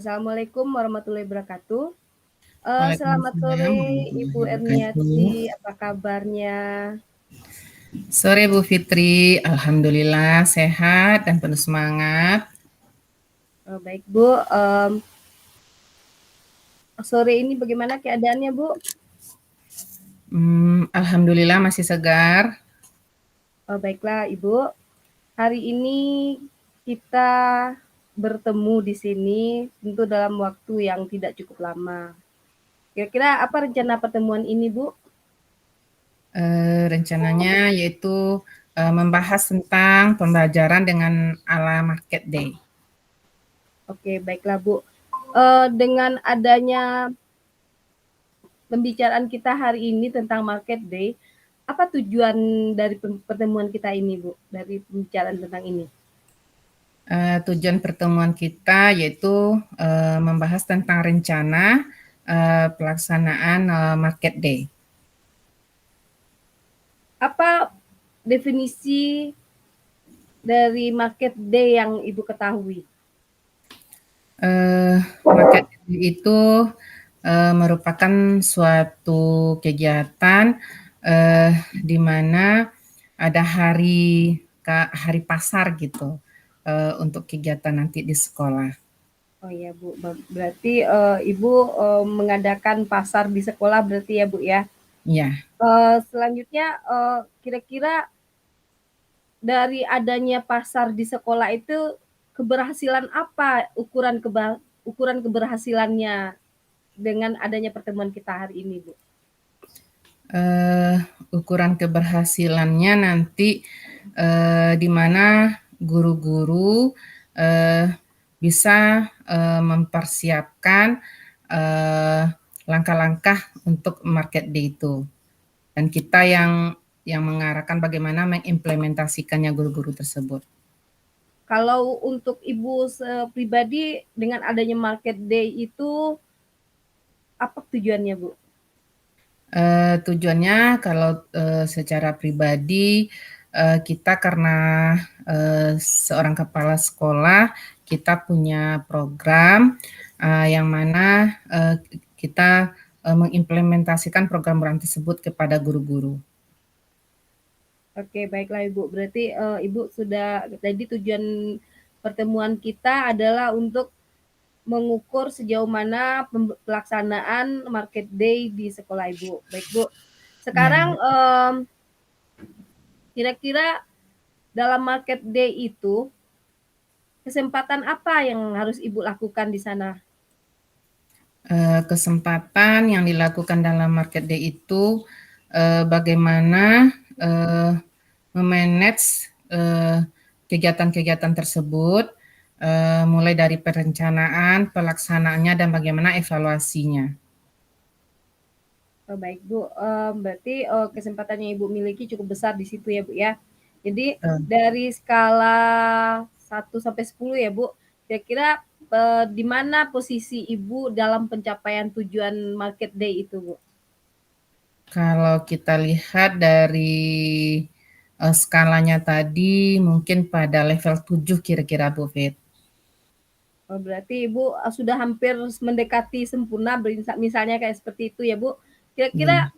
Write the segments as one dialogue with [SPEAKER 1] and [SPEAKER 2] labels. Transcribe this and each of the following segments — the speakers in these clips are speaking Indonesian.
[SPEAKER 1] Assalamualaikum warahmatullahi wabarakatuh. Selamat
[SPEAKER 2] Waalaikumsalam
[SPEAKER 1] sore
[SPEAKER 2] warahmatullahi
[SPEAKER 1] Ibu
[SPEAKER 2] wabarakatuh.
[SPEAKER 1] Erniati, apa kabarnya?
[SPEAKER 2] Sore Bu Fitri, alhamdulillah sehat dan penuh semangat.
[SPEAKER 1] Baik Bu, sore ini bagaimana keadaannya Bu?
[SPEAKER 2] Alhamdulillah masih segar.
[SPEAKER 1] Baiklah Ibu, hari ini kita bertemu di sini tentu dalam waktu yang tidak cukup lama. Kira-kira apa rencana pertemuan ini Bu?
[SPEAKER 2] Rencananya yaitu membahas tentang pembelajaran dengan ala Market Day.
[SPEAKER 1] Oke, baiklah Bu. Dengan adanya pembicaraan kita hari ini tentang Market Day, apa tujuan dari pertemuan kita ini, Bu? Dari pembicaraan tentang ini?
[SPEAKER 2] Tujuan pertemuan kita yaitu membahas tentang rencana pelaksanaan Market Day.
[SPEAKER 1] Apa definisi dari Market Day yang Ibu ketahui?
[SPEAKER 2] Market Day itu merupakan suatu kegiatan di mana ada hari pasar gitu untuk kegiatan nanti di sekolah.
[SPEAKER 1] Oh iya Bu, berarti Ibu mengadakan pasar di sekolah berarti ya Bu ya?
[SPEAKER 2] Ya,
[SPEAKER 1] Selanjutnya kira-kira dari adanya pasar di sekolah itu keberhasilan apa ukuran keberhasilannya dengan adanya pertemuan kita hari ini, Bu?
[SPEAKER 2] eh, ukuran keberhasilannya nanti di mana guru-guru eh, bisa mempersiapkan eh, langkah-langkah untuk market day itu. Dan kita yang mengarahkan bagaimana mengimplementasikannya guru-guru tersebut.
[SPEAKER 1] Kalau untuk Ibu pribadi dengan adanya Market Day itu apa tujuannya, Bu?
[SPEAKER 2] Tujuannya kalau secara pribadi kita karena seorang kepala sekolah kita punya program yang mana kita mengimplementasikan program-program tersebut kepada guru-guru.
[SPEAKER 1] Oke, baiklah Ibu. Berarti Ibu sudah tadi tujuan pertemuan kita adalah untuk mengukur sejauh mana pelaksanaan Market Day di sekolah Ibu. Baik, Bu.
[SPEAKER 2] Ya,
[SPEAKER 1] Sekarang kira-kira dalam Market Day itu kesempatan apa yang harus Ibu lakukan di sana?
[SPEAKER 2] kesempatan yang dilakukan dalam market day itu bagaimana memanage kegiatan-kegiatan tersebut, mulai dari perencanaan, pelaksanaannya, dan bagaimana evaluasinya.
[SPEAKER 1] Oh, baik Bu, berarti kesempatan yang Ibu miliki cukup besar di situ ya Bu ya. Jadi
[SPEAKER 2] Eh,
[SPEAKER 1] dari skala 1 sampai 10 ya Bu, kira-kira di mana posisi Ibu dalam pencapaian tujuan Market Day itu Bu?
[SPEAKER 2] Kalau kita lihat dari skalanya tadi, mungkin pada level 7 kira-kira Bu Fit.
[SPEAKER 1] Oh, berarti Ibu sudah hampir mendekati sempurna, misalnya kayak seperti itu ya Bu. Kira-kira
[SPEAKER 2] Ya.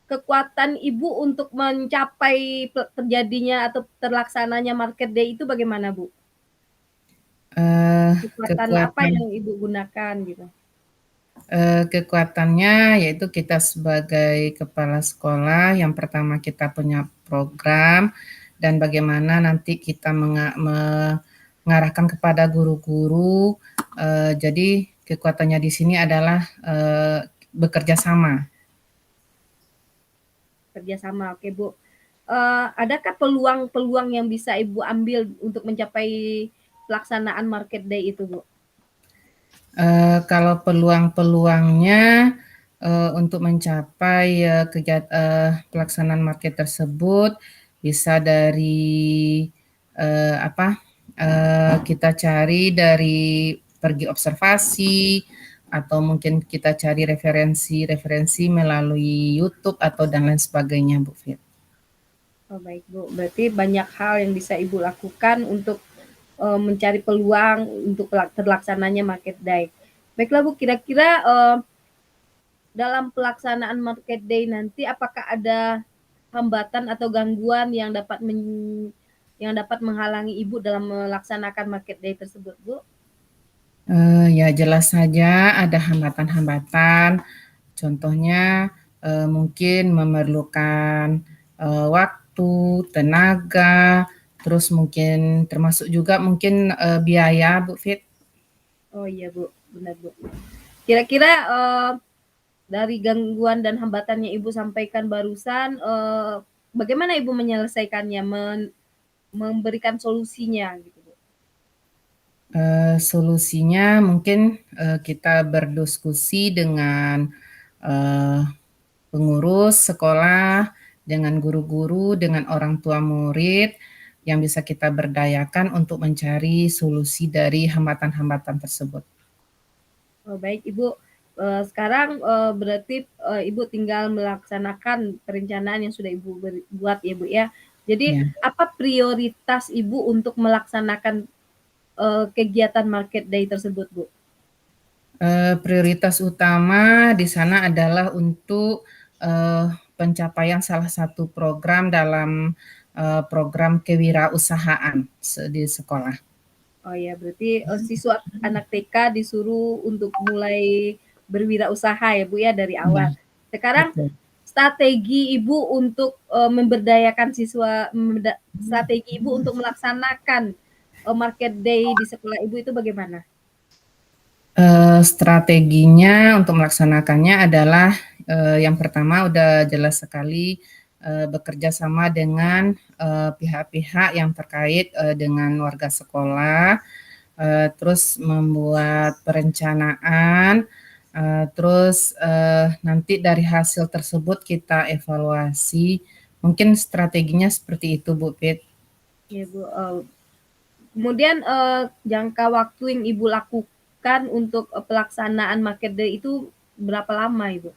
[SPEAKER 1] kekuatan Ibu untuk mencapai terjadinya atau terlaksananya Market Day itu bagaimana Bu?
[SPEAKER 2] Eh,
[SPEAKER 1] Kekuatan apa
[SPEAKER 2] kekuatan
[SPEAKER 1] yang Ibu gunakan gitu?
[SPEAKER 2] Kekuatannya yaitu kita sebagai kepala sekolah, yang pertama kita punya program dan bagaimana nanti kita mengarahkan kepada guru-guru. Jadi kekuatannya di sini adalah bekerja sama.
[SPEAKER 1] Kerjasama, oke Bu. Adakah peluang-peluang yang bisa Ibu ambil untuk mencapai pelaksanaan Market Day itu Bu?
[SPEAKER 2] Kalau peluang-peluangnya untuk mencapai pelaksanaan market tersebut bisa dari apa? Kita cari dari pergi observasi atau mungkin kita cari referensi-referensi melalui YouTube atau dan lain sebagainya, Bu Fit.
[SPEAKER 1] Oh, baik Bu, berarti banyak hal yang bisa Ibu lakukan untuk mencari peluang untuk terlaksananya Market Day. Baiklah Bu, kira-kira dalam pelaksanaan market day nanti apakah ada hambatan atau gangguan yang dapat menghalangi Ibu dalam melaksanakan market day tersebut, Bu?
[SPEAKER 2] Ya jelas saja ada hambatan-hambatan, contohnya mungkin memerlukan waktu, tenaga, terus mungkin termasuk juga mungkin biaya, Bu Fit.
[SPEAKER 1] Oh iya Bu, benar Bu. Kira-kira dari gangguan dan hambatannya Ibu sampaikan barusan, bagaimana Ibu menyelesaikannya, memberikan solusinya gitu Bu?
[SPEAKER 2] Solusinya mungkin kita berdiskusi dengan pengurus sekolah, dengan guru-guru, dengan orang tua murid, yang bisa kita berdayakan untuk mencari solusi dari hambatan-hambatan tersebut.
[SPEAKER 1] Oh, baik Ibu, sekarang berarti Ibu tinggal melaksanakan perencanaan yang sudah Ibu buat ya Bu ya. Jadi
[SPEAKER 2] Ya.
[SPEAKER 1] apa prioritas Ibu untuk melaksanakan kegiatan market day tersebut Bu?
[SPEAKER 2] Prioritas utama di sana adalah untuk pencapaian salah satu program dalam program kewirausahaan di sekolah.
[SPEAKER 1] Oh ya, berarti siswa anak TK disuruh untuk mulai berwirausaha ya Bu ya dari
[SPEAKER 2] Iya,
[SPEAKER 1] awal. Sekarang
[SPEAKER 2] betul.
[SPEAKER 1] strategi Ibu untuk memberdayakan siswa, strategi Ibu untuk melaksanakan market day di sekolah Ibu itu bagaimana?
[SPEAKER 2] Strateginya untuk melaksanakannya adalah yang pertama udah jelas sekali bekerja sama dengan pihak-pihak yang terkait dengan warga sekolah, terus membuat perencanaan, terus nanti dari hasil tersebut kita evaluasi. Mungkin strateginya seperti itu, Bu Pit.
[SPEAKER 1] Ya Bu, kemudian jangka waktu yang Ibu lakukan untuk pelaksanaan market day itu berapa lama Ibu?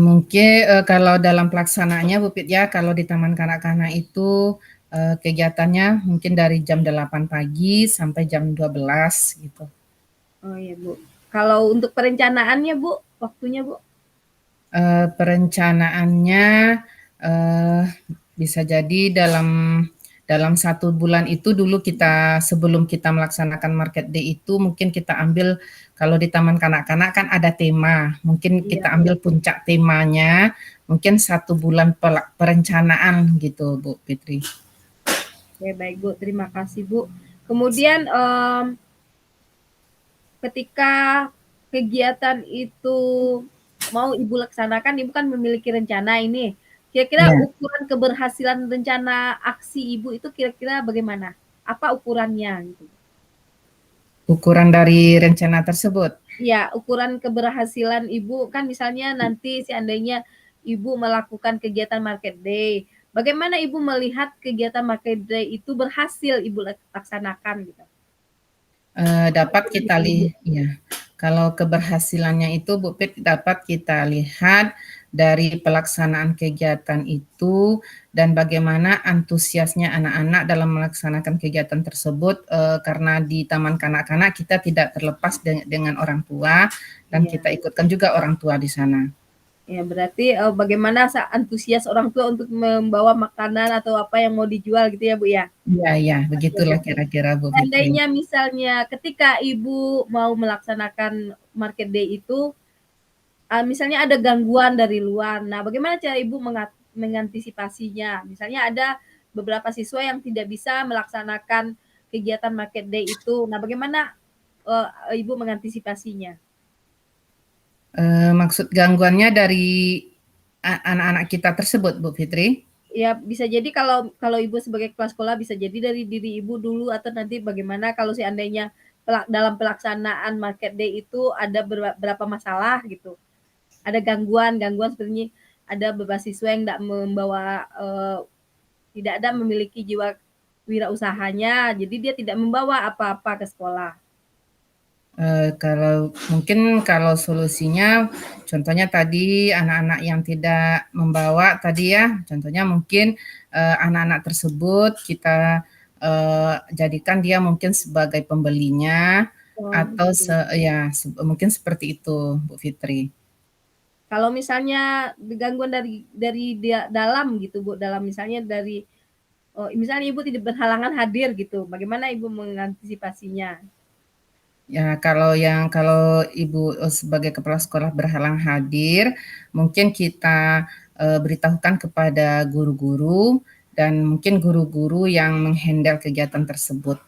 [SPEAKER 2] Mungkin kalau dalam pelaksanaannya Bu Pit ya, kalau di Taman Kanak-kanak itu kegiatannya mungkin dari jam 8 pagi sampai jam 12 gitu.
[SPEAKER 1] Oh iya Bu. Kalau untuk perencanaannya Bu, waktunya Bu?
[SPEAKER 2] Perencanaannya bisa jadi dalam 1 bulan itu dulu kita sebelum kita melaksanakan market day itu mungkin kita ambil kalau di Taman Kanak-kanak kan ada tema, mungkin
[SPEAKER 1] Iya
[SPEAKER 2] kita
[SPEAKER 1] Bu.
[SPEAKER 2] ambil puncak temanya, mungkin 1 bulan perencanaan gitu Bu Fitri.
[SPEAKER 1] Oke, baik Bu, terima kasih Bu. Kemudian ketika kegiatan itu mau Ibu laksanakan, Ibu kan memiliki rencana ini. Kira-kira
[SPEAKER 2] Ya,
[SPEAKER 1] ukuran keberhasilan rencana aksi Ibu itu kira-kira bagaimana? Apa ukurannya gitu?
[SPEAKER 2] ukuran dari rencana tersebut.
[SPEAKER 1] Ya, ukuran keberhasilan Ibu kan misalnya nanti seandainya Ibu melakukan kegiatan market day, bagaimana Ibu melihat kegiatan market day itu berhasil Ibu laksanakan gitu?
[SPEAKER 2] Dapat
[SPEAKER 1] Bagaimana
[SPEAKER 2] kita
[SPEAKER 1] itu Ibu?
[SPEAKER 2] ya, kalau keberhasilannya itu Bu Pit dapat kita lihat dari pelaksanaan kegiatan itu dan bagaimana antusiasnya anak-anak dalam melaksanakan kegiatan tersebut, karena di taman kanak-kanak kita tidak terlepas dengan orang tua dan
[SPEAKER 1] Iya.
[SPEAKER 2] kita ikutkan juga orang tua di sana.
[SPEAKER 1] Ya, berarti, bagaimana antusias orang tua untuk membawa makanan atau apa yang mau dijual gitu ya, Bu, ya?
[SPEAKER 2] Iya iya,
[SPEAKER 1] Oke,
[SPEAKER 2] begitulah
[SPEAKER 1] Bu.
[SPEAKER 2] kira-kira Bu Fitri.
[SPEAKER 1] Seandainya misalnya ketika Ibu mau melaksanakan market day itu, misalnya ada gangguan dari luar, nah bagaimana cara Ibu mengantisipasinya? Misalnya ada beberapa siswa yang tidak bisa melaksanakan kegiatan market day itu, nah bagaimana, Ibu mengantisipasinya?
[SPEAKER 2] Maksud gangguannya dari anak-anak kita tersebut Bu Fitri?
[SPEAKER 1] Ya bisa jadi kalau kalau Ibu sebagai kepala sekolah bisa jadi dari diri Ibu dulu atau nanti bagaimana kalau seandainya dalam pelaksanaan market day itu ada berapa masalah gitu. Ada gangguan seperti ada beberapa siswa yang tidak membawa tidak ada memiliki jiwa wirausahanya, jadi dia tidak membawa apa-apa ke sekolah.
[SPEAKER 2] Kalau mungkin kalau solusinya contohnya tadi anak-anak yang tidak membawa tadi ya, contohnya mungkin anak-anak tersebut kita jadikan dia mungkin sebagai pembelinya
[SPEAKER 1] Oh,
[SPEAKER 2] atau
[SPEAKER 1] begitu.
[SPEAKER 2] ya mungkin seperti itu Bu Fitri.
[SPEAKER 1] Kalau misalnya gangguan dari dalam gitu Bu, dalam misalnya dari misalnya Ibu tidak berhalangan hadir gitu, bagaimana Ibu mengantisipasinya?
[SPEAKER 2] Ya, kalau Ibu sebagai kepala sekolah berhalang hadir, mungkin kita beritahukan kepada guru-guru dan mungkin guru-guru yang menghandle kegiatan tersebut.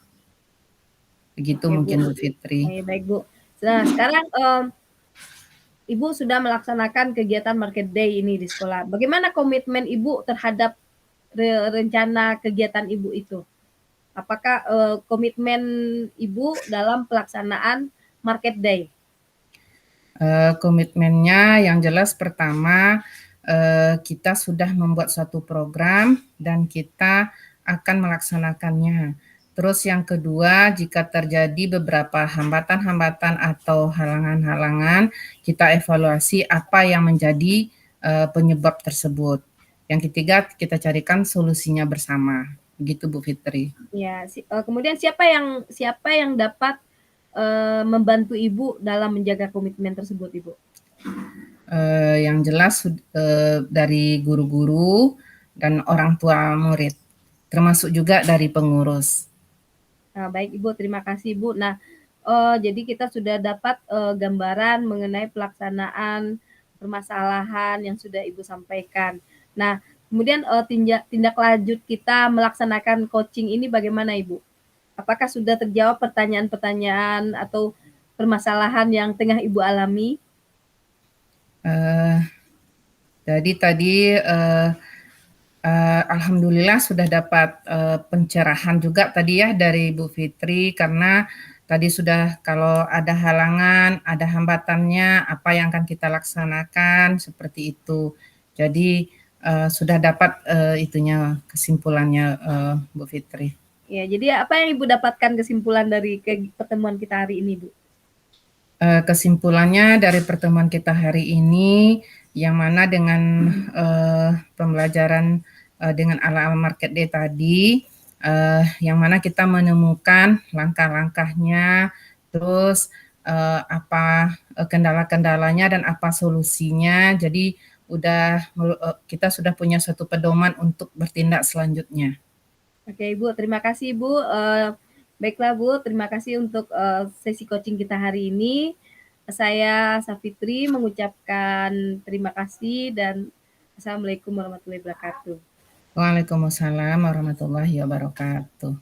[SPEAKER 2] Begitu
[SPEAKER 1] Oke Bu,
[SPEAKER 2] mungkin Bu Fitri.
[SPEAKER 1] oke baik Bu. Nah sekarang Ibu sudah melaksanakan kegiatan Market Day ini di sekolah. Bagaimana komitmen Ibu terhadap rencana kegiatan Ibu itu? Apakah komitmen Ibu dalam pelaksanaan Market Day?
[SPEAKER 2] Komitmennya yang jelas pertama kita sudah membuat suatu program dan kita akan melaksanakannya. Terus yang kedua, jika terjadi beberapa hambatan-hambatan atau halangan-halangan, kita evaluasi apa yang menjadi penyebab tersebut. Yang ketiga, kita carikan solusinya bersama. Begitu Bu Fitri.
[SPEAKER 1] Ya, kemudian siapa yang dapat membantu Ibu dalam menjaga komitmen tersebut, Ibu?
[SPEAKER 2] Yang jelas dari guru-guru dan orang tua murid, termasuk juga dari pengurus.
[SPEAKER 1] Nah, baik Ibu, terima kasih Ibu. Nah, jadi kita sudah dapat gambaran mengenai pelaksanaan permasalahan yang sudah Ibu sampaikan. Nah, kemudian tindak lanjut kita melaksanakan coaching ini bagaimana Ibu? Apakah sudah terjawab pertanyaan-pertanyaan atau permasalahan yang tengah Ibu alami?
[SPEAKER 2] Jadi tadi alhamdulillah sudah dapat pencerahan juga tadi ya dari Bu Fitri, karena tadi sudah kalau ada halangan, ada hambatannya, apa yang akan kita laksanakan seperti itu. Jadi sudah dapat itunya kesimpulannya Bu Fitri.
[SPEAKER 1] Ya, jadi apa yang Ibu dapatkan kesimpulan dari pertemuan kita hari ini, Bu?
[SPEAKER 2] Kesimpulannya dari pertemuan kita hari ini, yang mana dengan pembelajaran dengan ala-ala Market Day tadi, yang mana kita menemukan langkah-langkahnya, terus apa kendala-kendalanya dan apa solusinya. Jadi kita sudah punya satu pedoman untuk bertindak selanjutnya.
[SPEAKER 1] Oke Ibu, terima kasih Ibu. Baiklah Bu, terima kasih untuk sesi coaching kita hari ini. Saya Safitri mengucapkan terima kasih dan Assalamualaikum warahmatullahi wabarakatuh.
[SPEAKER 2] Waalaikumsalam warahmatullahi wabarakatuh.